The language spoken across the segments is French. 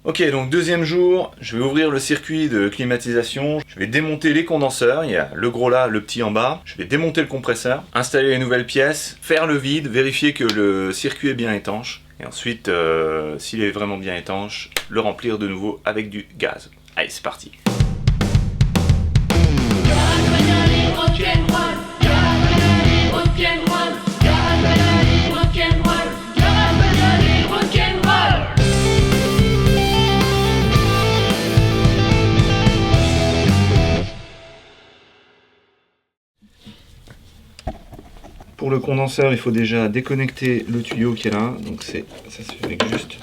Ok, donc deuxième jour, je vais ouvrir le circuit de climatisation, je vais démonter les condenseurs, il y a le gros là, le petit en bas, je vais démonter le compresseur, installer les nouvelles pièces, faire le vide, vérifier que le circuit est bien étanche, et ensuite, s'il est vraiment bien étanche, le remplir de nouveau avec du gaz. Allez, c'est parti. Pour le condenseur, il faut déjà déconnecter le tuyau qui est là. Donc ça se fait avec juste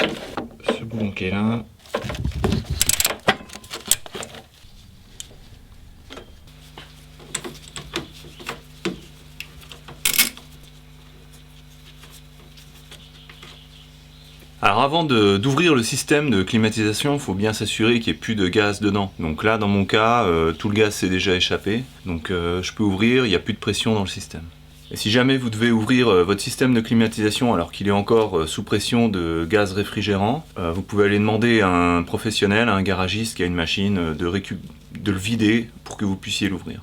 ce boulon qui est là. Alors avant d'ouvrir le système de climatisation, il faut bien s'assurer qu'il n'y ait plus de gaz dedans. Donc là, dans mon cas, tout le gaz s'est déjà échappé. Donc je peux ouvrir, il n'y a plus de pression dans le système. Et si jamais vous devez ouvrir votre système de climatisation alors qu'il est encore sous pression de gaz réfrigérant, vous pouvez aller demander à un professionnel, à un garagiste qui a une machine, de le vider pour que vous puissiez l'ouvrir.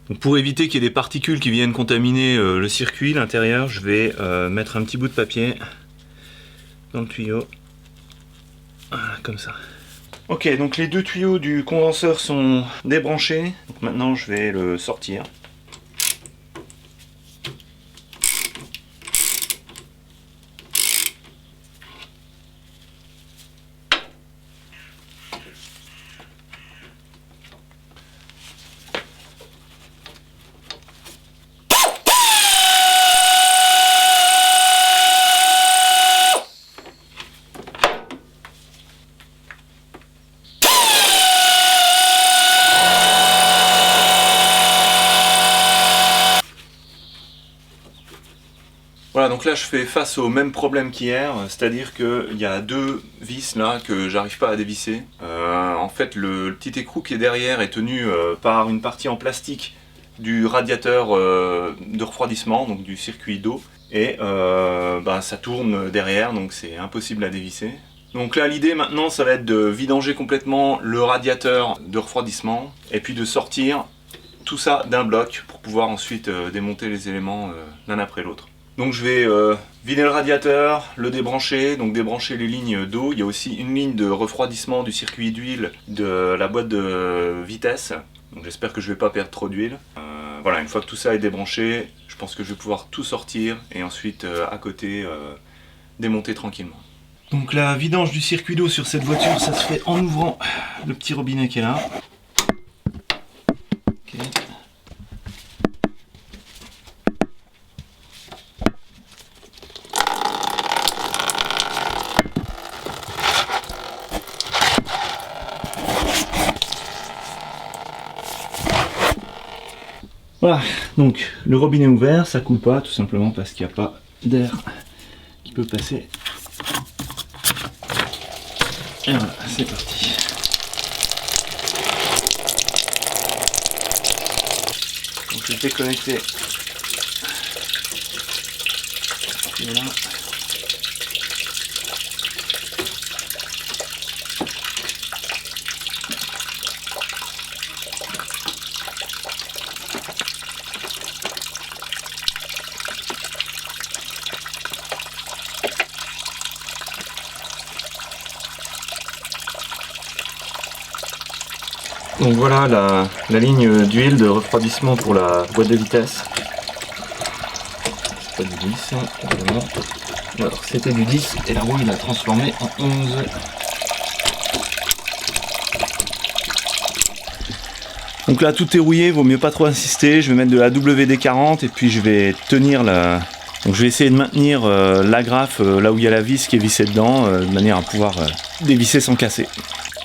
Donc pour éviter qu'il y ait des particules qui viennent contaminer le circuit, l'intérieur, je vais mettre un petit bout de papier dans le tuyau. Voilà, comme ça. Ok, donc les deux tuyaux du condenseur sont débranchés. Donc maintenant je vais le sortir. Voilà, donc là je fais face au même problème qu'hier, c'est-à-dire qu'il y a deux vis là que j'arrive pas à dévisser. En fait le petit écrou qui est derrière est tenu par une partie en plastique du radiateur de refroidissement, donc du circuit d'eau, et ça tourne derrière, donc c'est impossible à dévisser. Donc là l'idée maintenant ça va être de vidanger complètement le radiateur de refroidissement, et puis de sortir tout ça d'un bloc pour pouvoir ensuite démonter les éléments l'un après l'autre. Donc je vais vider le radiateur, le débrancher, donc débrancher les lignes d'eau. Il y a aussi une ligne de refroidissement du circuit d'huile de la boîte de vitesse. Donc j'espère que je ne vais pas perdre trop d'huile. Voilà, une fois que tout ça est débranché, je pense que je vais pouvoir tout sortir et ensuite à côté démonter tranquillement. Donc la vidange du circuit d'eau sur cette voiture, ça se fait en ouvrant le petit robinet qui est là. Okay. Voilà, donc le robinet est ouvert, ça coule pas tout simplement parce qu'il n'y a pas d'air qui peut passer. Et voilà, c'est parti. Donc je vais déconnecter. Voilà. Donc voilà la ligne d'huile de refroidissement pour la boîte de vitesse. C'est pas du 10, évidemment. Alors c'était du 10 et la roue il a transformé en 11. Donc là tout est rouillé, vaut mieux pas trop insister. Je vais mettre de la WD-40 et puis je vais tenir la... Donc je vais essayer de maintenir l'agrafe là où il y a la vis qui est vissée dedans, de manière à pouvoir dévisser sans casser.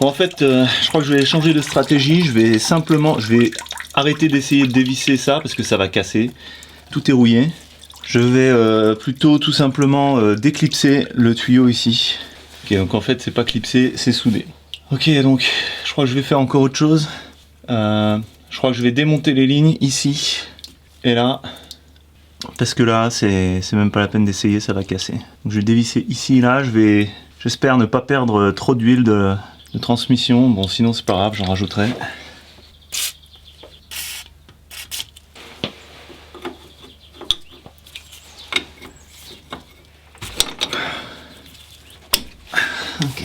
Bon, en fait, je crois que je vais changer de stratégie. Je vais arrêter d'essayer de dévisser ça parce que ça va casser. Tout est rouillé. Je vais plutôt tout simplement déclipser le tuyau ici. Ok, donc en fait c'est pas clipsé, c'est soudé. Ok, donc je crois que je vais faire encore autre chose. Je crois que je vais démonter les lignes ici et là. Parce que là, c'est même pas la peine d'essayer, ça va casser. Donc je vais dévisser ici, là, je vais J'espère ne pas perdre trop d'huile de transmission. Bon, sinon c'est pas grave, j'en rajouterai. Ok.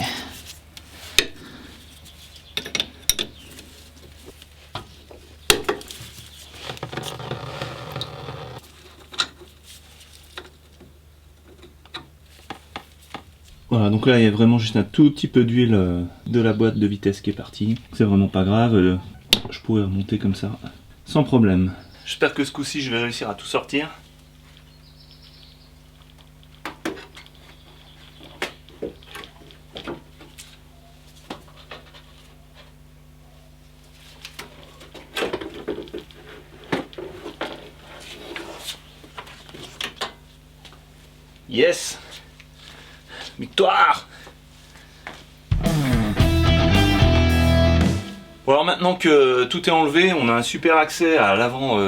Voilà, donc là il y a vraiment juste un tout petit peu d'huile de la boîte de vitesse qui est partie. C'est vraiment pas grave, je pourrais remonter comme ça, sans problème. J'espère que ce coup-ci je vais réussir à tout sortir. Yes! Victoire! Bon, alors maintenant que tout est enlevé, on a un super accès à l'avant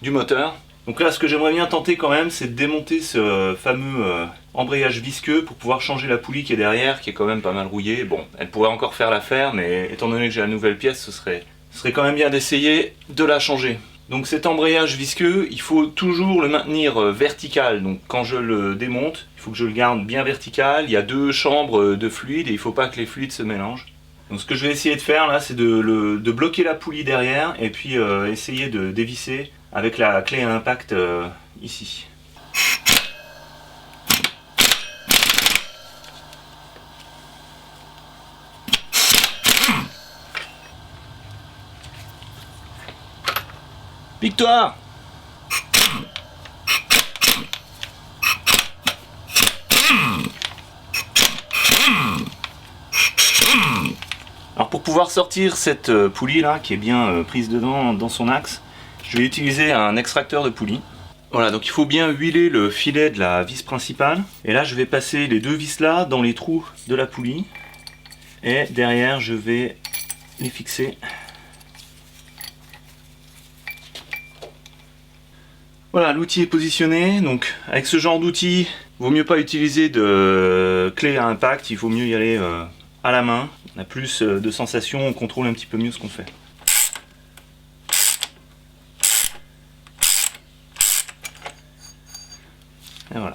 du moteur. Donc là, ce que j'aimerais bien tenter quand même, c'est de démonter ce fameux embrayage visqueux pour pouvoir changer la poulie qui est derrière, qui est quand même pas mal rouillée. Bon, elle pourrait encore faire l'affaire, mais étant donné que j'ai la nouvelle pièce, ce serait quand même bien d'essayer de la changer. Donc cet embrayage visqueux, il faut toujours le maintenir vertical. Donc quand je le démonte, il faut que je le garde bien vertical. Il y a deux chambres de fluide et il ne faut pas que les fluides se mélangent. Donc ce que je vais essayer de faire là, c'est de bloquer la poulie derrière et puis essayer de dévisser avec la clé à impact ici. Victoire! Alors pour pouvoir sortir cette poulie là qui est bien prise dedans dans son axe, je vais utiliser un extracteur de poulie. Voilà, donc il faut bien huiler le filet de la vis principale. Et là je vais passer les deux vis là dans les trous de la poulie. Et derrière je vais les fixer. Voilà, l'outil est positionné. Donc avec ce genre d'outil, il vaut mieux pas utiliser de clé à impact, il faut mieux y aller à la main. On a plus de sensations, on contrôle un petit peu mieux ce qu'on fait. Et voilà.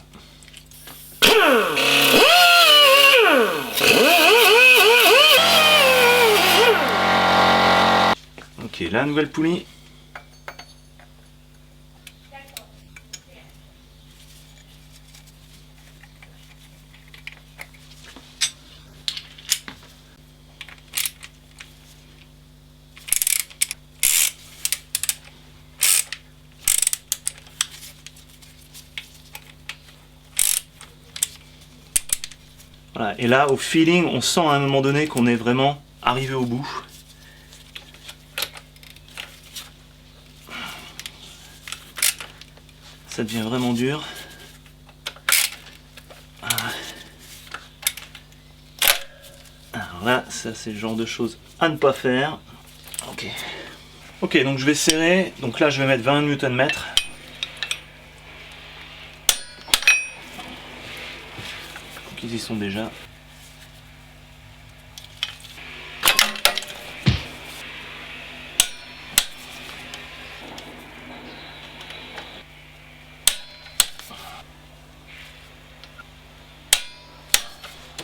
Ok, la nouvelle poulie. Voilà, et là, au feeling, on sent à un moment donné qu'on est vraiment arrivé au bout. Ça devient vraiment dur. Alors là, ça c'est le genre de choses à ne pas faire. Ok. Ok, donc je vais serrer. Donc là, je vais mettre 20 Nm. Donc ils y sont déjà.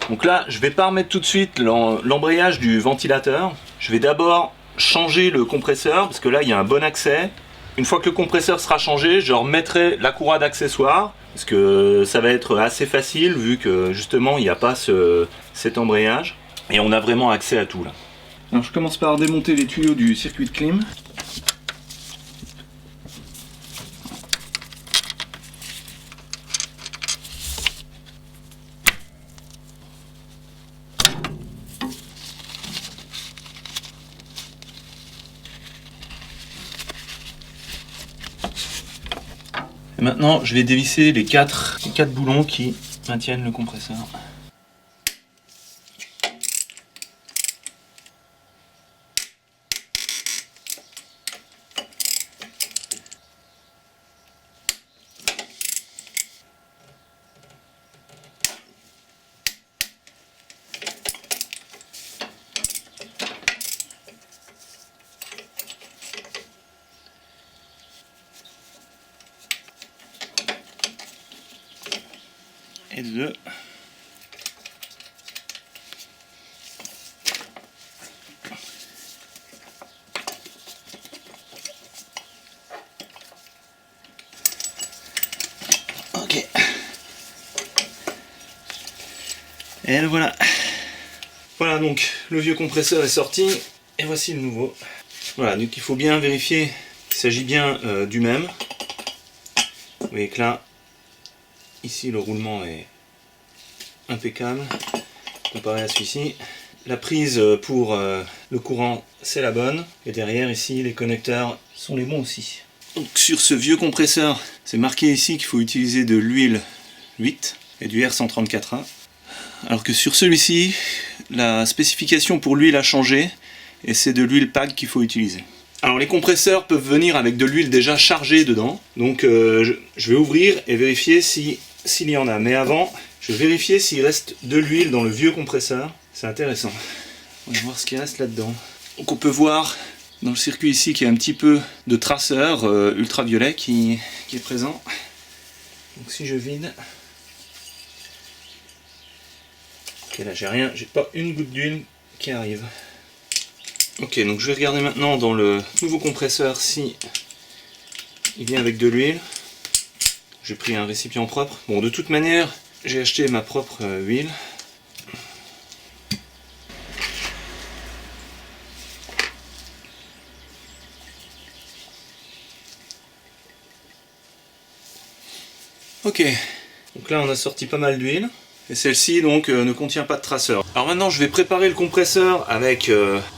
Donc là, je ne vais pas remettre tout de suite l'embrayage du ventilateur. Je vais d'abord changer le compresseur, parce que là, il y a un bon accès. Une fois que le compresseur sera changé, je remettrai la courroie d'accessoires, parce que ça va être assez facile, vu que justement, il n'y a pas cet embrayage. Et on a vraiment accès à tout là. Alors je commence par démonter les tuyaux du circuit de clim. Et maintenant, je vais dévisser les quatre boulons qui maintiennent le compresseur. et de 2. Ok. Et le voilà. Voilà, donc le vieux compresseur est sorti et voici le nouveau. Voilà, donc il faut bien vérifier qu'il s'agit bien du même. Vous voyez que là, ici le roulement est impeccable comparé à celui-ci. La prise pour le courant, c'est la bonne. Et derrière, ici, les connecteurs sont les bons aussi. Donc sur ce vieux compresseur, c'est marqué ici qu'il faut utiliser de l'huile 8 et du R134A. Alors que sur celui-ci, la spécification pour l'huile a changé et c'est de l'huile PAG qu'il faut utiliser. Alors les compresseurs peuvent venir avec de l'huile déjà chargée dedans, donc je vais ouvrir et vérifier s'il y en a. Mais avant, je vais vérifier s'il reste de l'huile dans le vieux compresseur, c'est intéressant. On va voir ce qui reste là-dedans. Donc on peut voir dans le circuit ici qu'il y a un petit peu de traceur ultraviolet qui est présent. Donc si je vide... Ok, là j'ai rien, j'ai pas une goutte d'huile qui arrive. Ok, donc je vais regarder maintenant dans le nouveau compresseur si il vient avec de l'huile. J'ai pris un récipient propre. Bon, de toute manière, j'ai acheté ma propre huile. Ok, donc là on a sorti pas mal d'huile. Et celle-ci donc ne contient pas de traceur. Alors maintenant je vais préparer le compresseur avec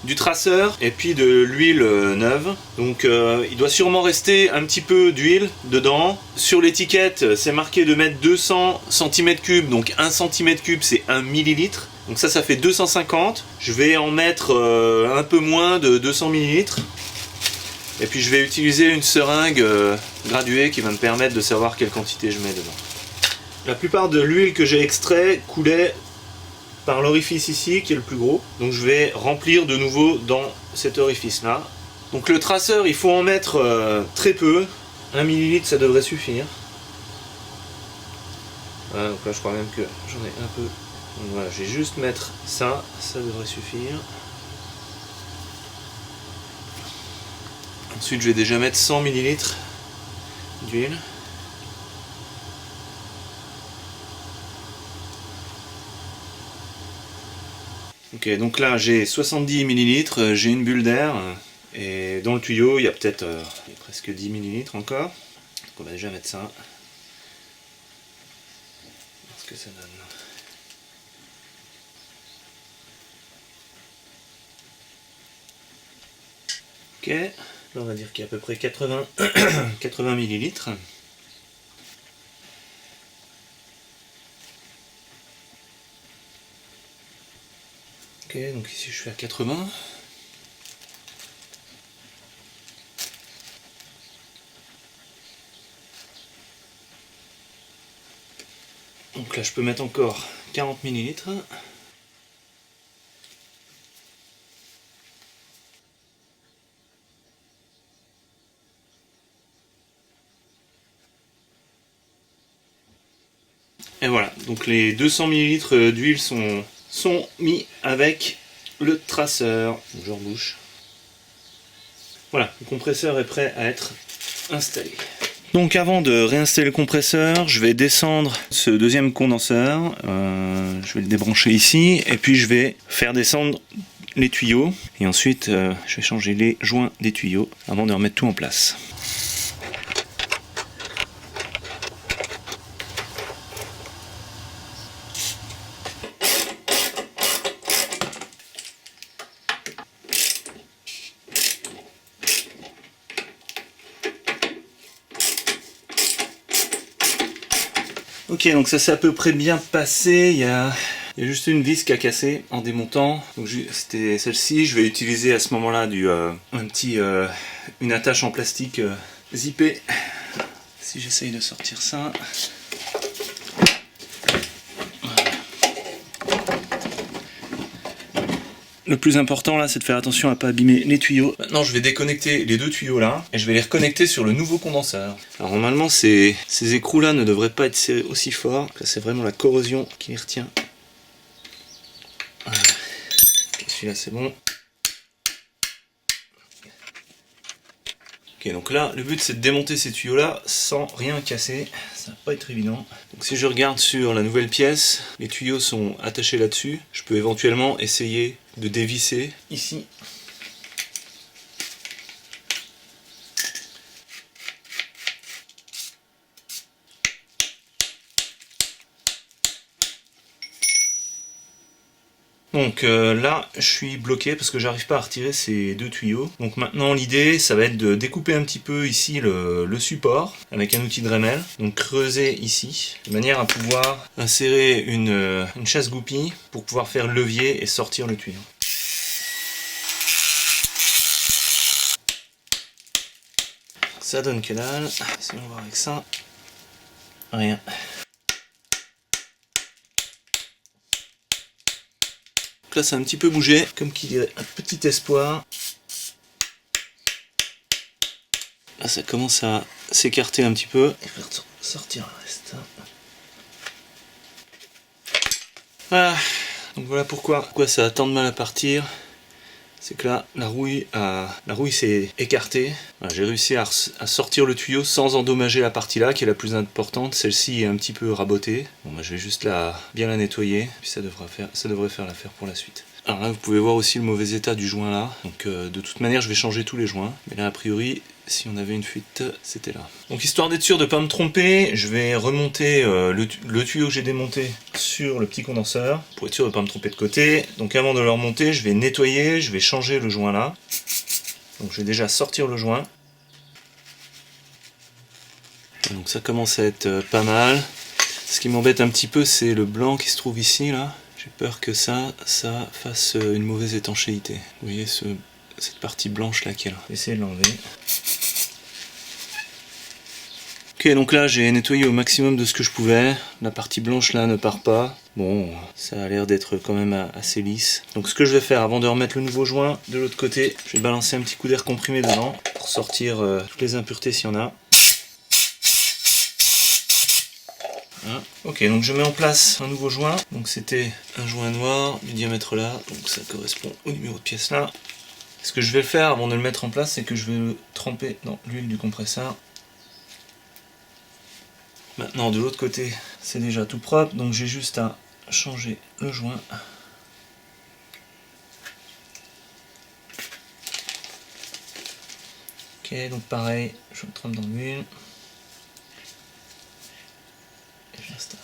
du traceur et puis de l'huile neuve. Donc il doit sûrement rester un petit peu d'huile dedans. Sur l'étiquette c'est marqué de mettre 200 cm3, donc 1 cm3 c'est 1 ml. Donc ça fait 250. Je vais en mettre un peu moins de 200 ml. Et puis je vais utiliser une seringue graduée qui va me permettre de savoir quelle quantité je mets dedans. La plupart de l'huile que j'ai extrait coulait par l'orifice ici qui est le plus gros. Donc je vais remplir de nouveau dans cet orifice là. Donc le traceur il faut en mettre très peu. 1 ml ça devrait suffire. Voilà, donc là je crois même que j'en ai un peu. Donc voilà, je vais juste mettre ça, ça devrait suffire. Ensuite je vais déjà mettre 100 ml d'huile. Ok, donc là j'ai 70 ml, j'ai une bulle d'air et dans le tuyau il y a peut-être presque 10 ml encore. Donc on va déjà mettre ça. Voir ce que ça donne. Ok, là on va dire qu'il y a à peu près 80 ml. Ok, donc ici je suis à 80. Donc là je peux mettre encore 40 ml. Et voilà, donc les 200 ml d'huile sont mis avec le traceur. Je rebouche. Voilà, le compresseur est prêt à être installé. Donc avant de réinstaller le compresseur, je vais descendre ce deuxième condenseur. Je vais le débrancher ici et puis je vais faire descendre les tuyaux. Et ensuite, je vais changer les joints des tuyaux avant de remettre tout en place. Ok, donc ça s'est à peu près bien passé. Il y a juste une vis qui a cassé en démontant. Donc c'était celle-ci. Je vais utiliser à ce moment-là une attache en plastique zippée. Si j'essaye de sortir ça. Voilà. le plus important là, c'est de faire attention à pas abîmer les tuyaux. Maintenant, je vais déconnecter les deux tuyaux là et je vais les reconnecter sur le nouveau condenseur. Alors normalement, ces écrous là ne devraient pas être serrés aussi fort. C'est vraiment la corrosion qui les retient. Voilà. Celui-là, c'est bon. Ok, donc là, le but c'est de démonter ces tuyaux là sans rien casser, ça va pas être évident. Donc si je regarde sur la nouvelle pièce, les tuyaux sont attachés là-dessus. Je peux éventuellement essayer de dévisser ici. Donc là, je suis bloqué parce que j'arrive pas à retirer ces deux tuyaux. Donc maintenant, l'idée, ça va être de découper un petit peu ici le support avec un outil de Dremel. Donc creuser ici, de manière à pouvoir insérer une chasse goupille pour pouvoir faire levier et sortir le tuyau. Ça donne que dalle. Si on va voir avec ça, rien. Là ça a un petit peu bougé, comme qu'il y a un petit espoir. Là ça commence à s'écarter un petit peu. Et faire sortir le reste. Voilà. Donc voilà pourquoi ça a tant de mal à partir. C'est que là, la rouille s'est écartée. Voilà, j'ai réussi à sortir le tuyau sans endommager la partie là, qui est la plus importante. Celle-ci est un petit peu rabotée. Bon, bah, je vais juste bien la nettoyer, puis ça devrait faire l'affaire pour la suite. Alors là, vous pouvez voir aussi le mauvais état du joint là. Donc de toute manière, je vais changer tous les joints. Mais là, a priori, si on avait une fuite, c'était là. Donc histoire d'être sûr de ne pas me tromper, je vais remonter le tuyau que j'ai démonté sur le petit condenseur pour être sûr de ne pas me tromper de côté. Donc avant de le remonter, je vais nettoyer, je vais changer le joint là. Donc je vais déjà sortir le joint. Donc ça commence à être pas mal. Ce qui m'embête un petit peu, c'est le blanc qui se trouve ici là. J'ai peur que ça fasse une mauvaise étanchéité. Vous voyez cette partie blanche là qui est là. Je vais essayer de l'enlever. Ok, donc là j'ai nettoyé au maximum de ce que je pouvais. La partie blanche là ne part pas. Bon, ça a l'air d'être quand même assez lisse. Donc ce que je vais faire avant de remettre le nouveau joint de l'autre côté, je vais balancer un petit coup d'air comprimé dedans pour sortir toutes les impuretés s'il y en a. Voilà. Ok, donc je mets en place un nouveau joint. Donc c'était un joint noir du diamètre là, donc ça correspond au numéro de pièce là. Ce que je vais le faire avant de le mettre en place, c'est que je vais le tremper dans l'huile du compresseur. Maintenant de l'autre côté, c'est déjà tout propre, donc j'ai juste à changer le joint. Ok, donc pareil, je le trempe dans l'huile. Et j'installe.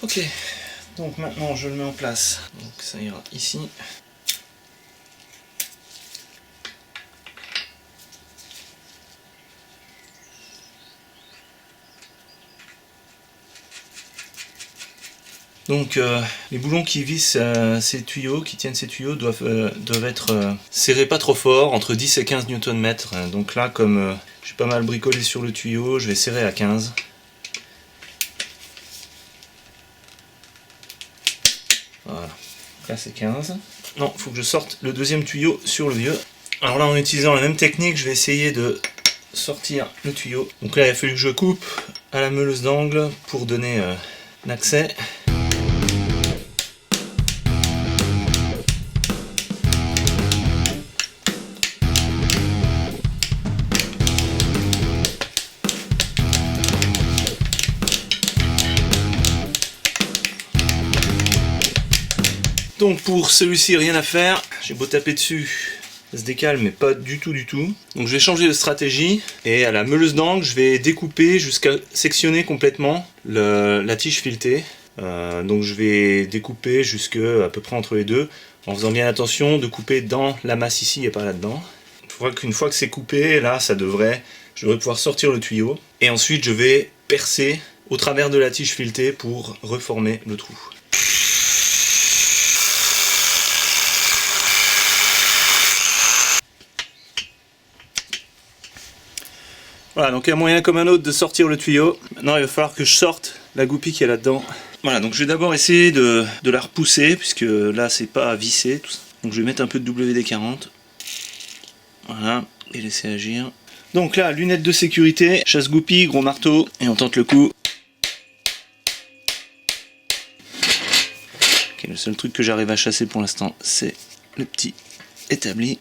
Ok, donc maintenant je le mets en place. Donc ça ira ici. Donc les boulons qui vissent ces tuyaux, qui tiennent ces tuyaux, doivent être serrés pas trop fort, entre 10 et 15 Nm. Donc là, comme j'ai pas mal bricolé sur le tuyau, je vais serrer à 15. Voilà, là c'est 15. Non, il faut que je sorte le deuxième tuyau sur le vieux. Alors là, en utilisant la même technique, je vais essayer de sortir le tuyau. Donc là, il a fallu que je coupe à la meuleuse d'angle pour donner l'accès. Donc pour celui-ci, rien à faire. J'ai beau taper dessus, ça se décale, mais pas du tout. Donc je vais changer de stratégie. Et à la meuleuse d'angle, je vais découper jusqu'à sectionner complètement la tige filetée. Donc je vais découper jusque à peu près entre les deux, en faisant bien attention de couper dans la masse ici et pas là-dedans. Une fois que c'est coupé, là, je devrais pouvoir sortir le tuyau. Et ensuite, je vais percer au travers de la tige filetée pour reformer le trou. Voilà, donc il y a moyen comme un autre de sortir le tuyau. Maintenant il va falloir que je sorte la goupille qu'il y a là-dedans. Voilà, donc je vais d'abord essayer de la repousser, puisque là c'est pas vissé, tout ça. Donc je vais mettre un peu de WD-40. Voilà, et laisser agir. Donc là, lunettes de sécurité, chasse-goupille, gros marteau, et on tente le coup. Ok, le seul truc que j'arrive à chasser pour l'instant, c'est le petit établi.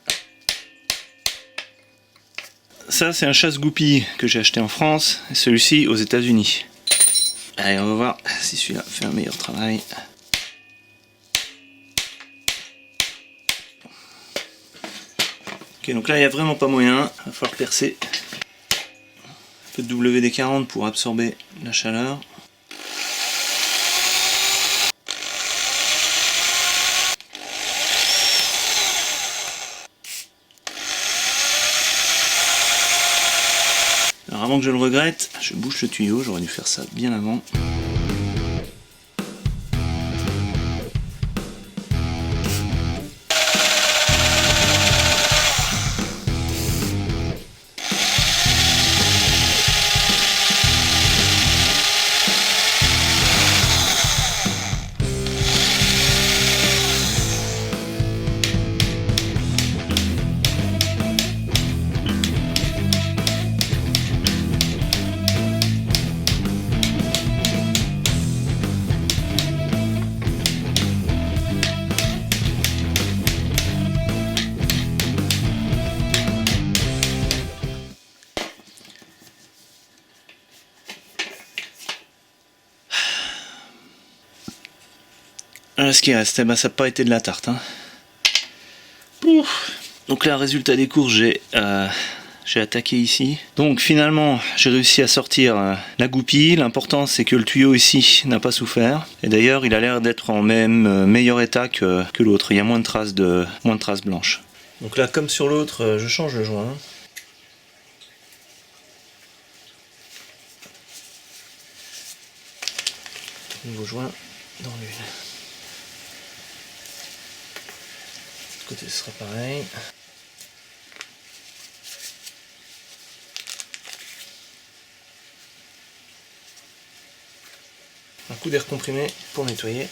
Ça, c'est un chasse-goupille que j'ai acheté en France, et celui-ci aux États-Unis. Allez, on va voir si celui-là fait un meilleur travail. Ok, donc là, il n'y a vraiment pas moyen, il va falloir percer. Un peu de WD-40 pour absorber la chaleur. Alors avant que je le regrette, je bouche le tuyau, j'aurais dû faire ça bien avant. Voilà ce qui reste, ben, ça n'a pas été de la tarte. Hein. Donc là, résultat des courses, j'ai attaqué ici. Donc finalement, j'ai réussi à sortir la goupille. L'important, c'est que le tuyau ici n'a pas souffert. Et d'ailleurs, il a l'air d'être en même meilleur état que l'autre. Il y a moins de traces blanches. Donc là, comme sur l'autre, je change le joint. Nouveau joint dans l'huile. De l'autre côté, ce sera pareil. Un coup d'air comprimé pour nettoyer.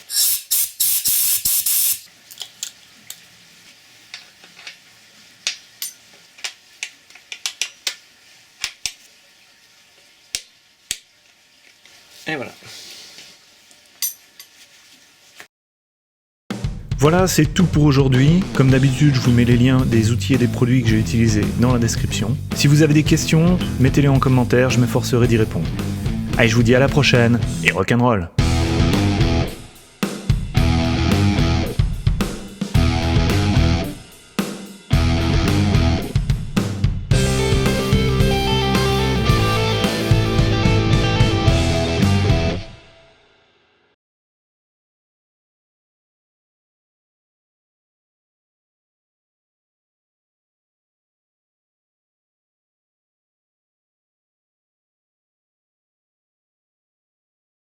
Et voilà. Voilà, c'est tout pour aujourd'hui. Comme d'habitude, je vous mets les liens des outils et des produits que j'ai utilisés dans la description. Si vous avez des questions, mettez-les en commentaire, je m'efforcerai d'y répondre. Allez, je vous dis à la prochaine, et rock'n'roll!